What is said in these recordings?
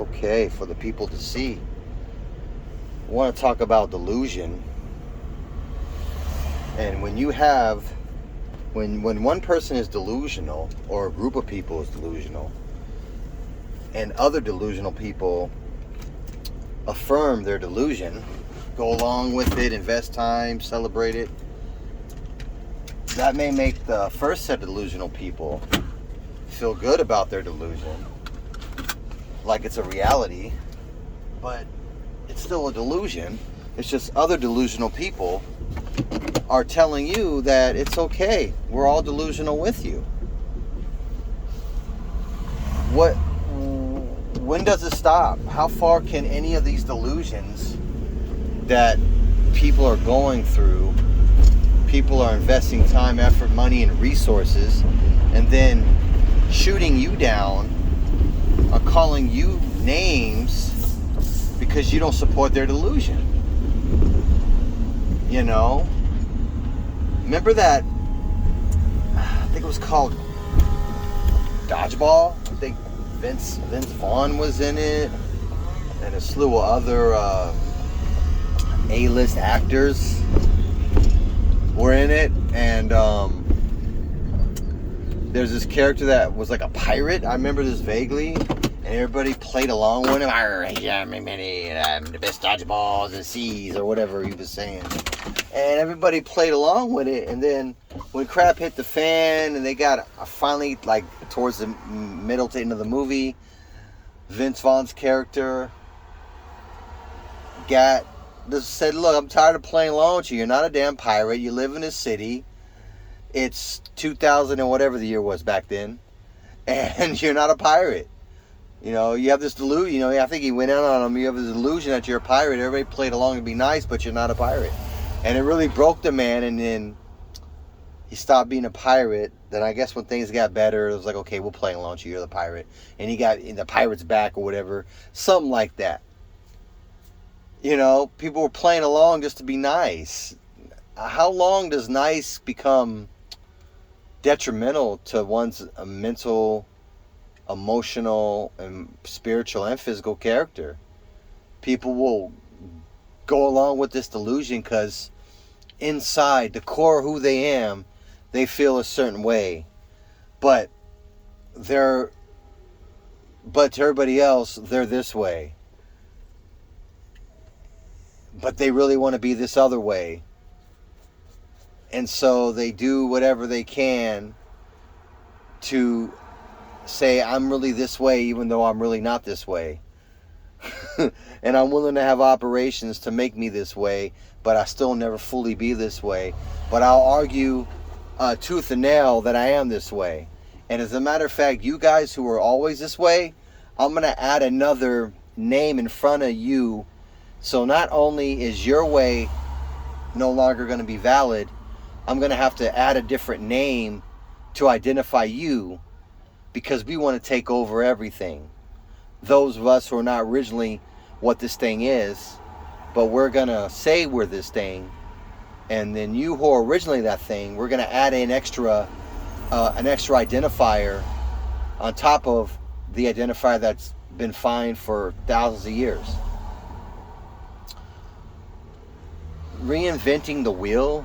Okay, for the people to see. I want to talk about delusion. And when one person is delusional, or a group of people is delusional, and other delusional people affirm their delusion, go along with it, invest time, celebrate it, that may make the first set of delusional people feel good about their delusion, like it's a reality, but it's still a delusion. It's just other delusional people are telling you that it's okay. We're all delusional with you. When does it stop? How far can any of these delusions that people are going through, people are investing time, effort, money, and resources, and then shooting you down, are calling you names because you don't support their delusion? You know? Remember that, I think it was called Dodgeball? I think Vince Vaughn was in it, and a slew of other A-list actors were in it. And there's this character that was like a pirate. I remember this vaguely, and everybody played along with him. The best dodgeballs in the seas, or whatever he was saying. And everybody played along with it. And then when crap hit the fan, and they got finally, like towards the middle to end of the movie, Vince Vaughn's character just said, "Look, I'm tired of playing along with you. You're not a damn pirate. You live in a city. It's 2000 and whatever the year was back then, and you're not a pirate. You know, you have this delusion. You know, I think he went out on him. You have this delusion that you're a pirate. Everybody played along to be nice, but you're not a pirate." And it really broke the man, and then he stopped being a pirate. Then I guess when things got better, it was like, okay, we'll play along with you. You're the pirate. And he got the pirate's back or whatever. Something like that. You know, people were playing along just to be nice. How long does nice become detrimental to one's mental, emotional, and spiritual and physical character? People will go along with this delusion because inside the core of who they am, they feel a certain way, but to everybody else, they're this way, but they really want to be this other way. And so they do whatever they can to say, I'm really this way, even though I'm really not this way. And I'm willing to have operations to make me this way, but I still never fully be this way. But I'll argue tooth and nail that I am this way. And as a matter of fact, you guys who are always this way, I'm going to add another name in front of you. So not only is your way no longer going to be valid, I'm going to have to add a different name to identify you, because we want to take over everything. Those of us who are not originally what this thing is, but we're going to say we're this thing. And then you who are originally that thing, we're going to add an extra identifier on top of the identifier that's been fine for thousands of years. Reinventing the wheel,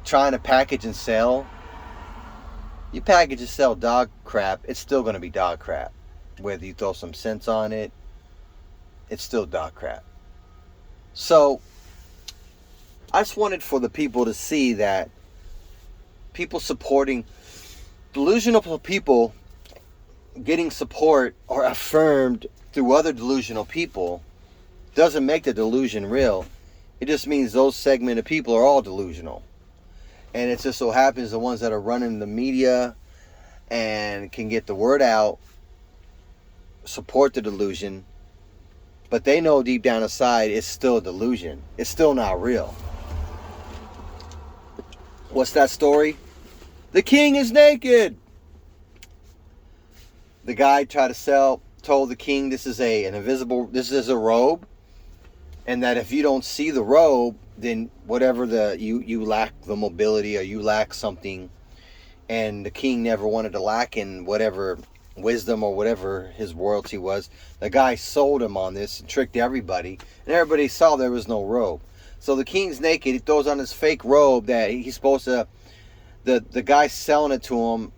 trying to package and sell. You package and sell dog crap, it's still going to be dog crap. Whether you throw some sense on it, it's still dog crap. So I just wanted for the people to see that people supporting delusional people, getting support or affirmed through other delusional people, doesn't make the delusion real. It just means those segment of people are all delusional. And it just so happens the ones that are running the media and can get the word out support the delusion, but they know deep down inside it's still a delusion. It's still not real. What's that story? The king is naked. The guy told the king this is a robe, and that if you don't see the robe, then whatever you lack the mobility, or you lack something. And the king never wanted to lack in whatever wisdom or whatever his royalty was. The guy sold him on this and tricked everybody, and everybody saw there was no robe. So the king's naked. He throws on his fake robe that he's supposed to. The guy selling it to him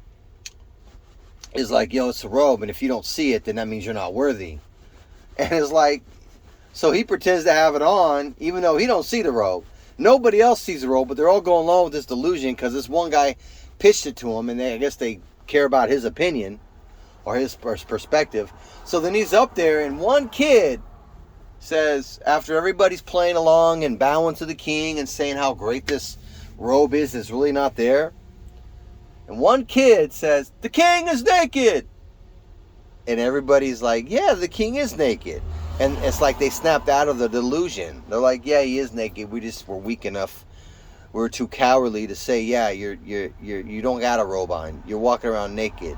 is like, yo, it's a robe, and if you don't see it, then that means you're not worthy. And it's like, so he pretends to have it on, even though he don't see the robe. Nobody else sees the robe, but they're all going along with this delusion because this one guy pitched it to him, and I guess they care about his opinion or his perspective. So then he's up there, and one kid says, after everybody's playing along and bowing to the king and saying how great this robe is, it's really not there. And one kid says, the king is naked. And everybody's like, yeah, the king is naked. And it's like they snapped out of the delusion. They're like, yeah, he is naked. We just were weak enough. We're too cowardly to say, yeah, you don't got a robe on. You're walking around naked.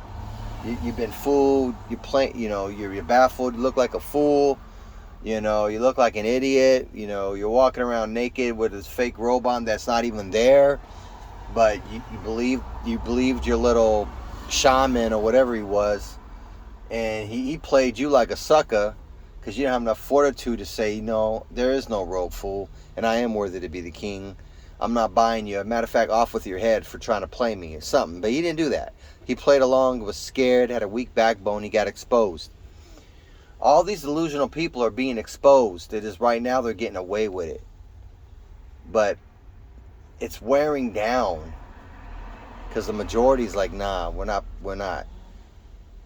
You've been fooled. You're baffled. You look like a fool. You look like an idiot. You're walking around naked with this fake robe on that's not even there. But you believed your little shaman or whatever he was, and he played you like a sucker because you didn't have enough fortitude to say, no, there is no robe, fool, and I am worthy to be the king. I'm not buying you. As a matter of fact, off with your head for trying to play me or something. But he didn't do that. He played along, was scared, had a weak backbone. He got exposed. All these delusional people are being exposed. It is right now they're getting away with it. But it's wearing down because the majority is like, nah, we're not.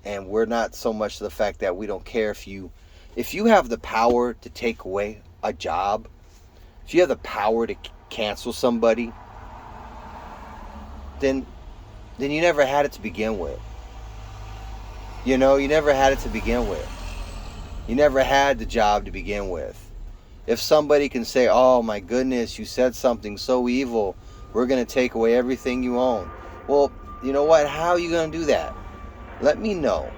And we're not so much the fact that we don't care if you have the power to take away a job, if you have the power to cancel somebody, then you never had it to begin with. You never had it to begin with. You never had the job to begin with. If somebody can say, oh my goodness, you said something so evil, we're going to take away everything you own. Well, you know what? How are you going to do that? Let me know.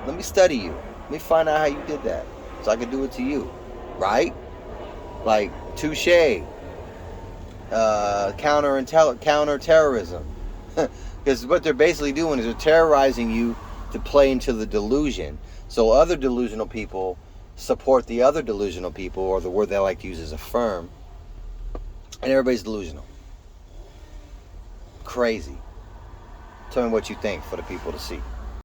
Let me study you. Let me find out how you did that so I can do it to you. Right? Like, touche. Counter terrorism. Because what they're basically doing is they're terrorizing you to play into the delusion. So other delusional people support the other delusional people, or the word they like to use is affirm, and everybody's delusional. Crazy. Tell me what you think for the people to see.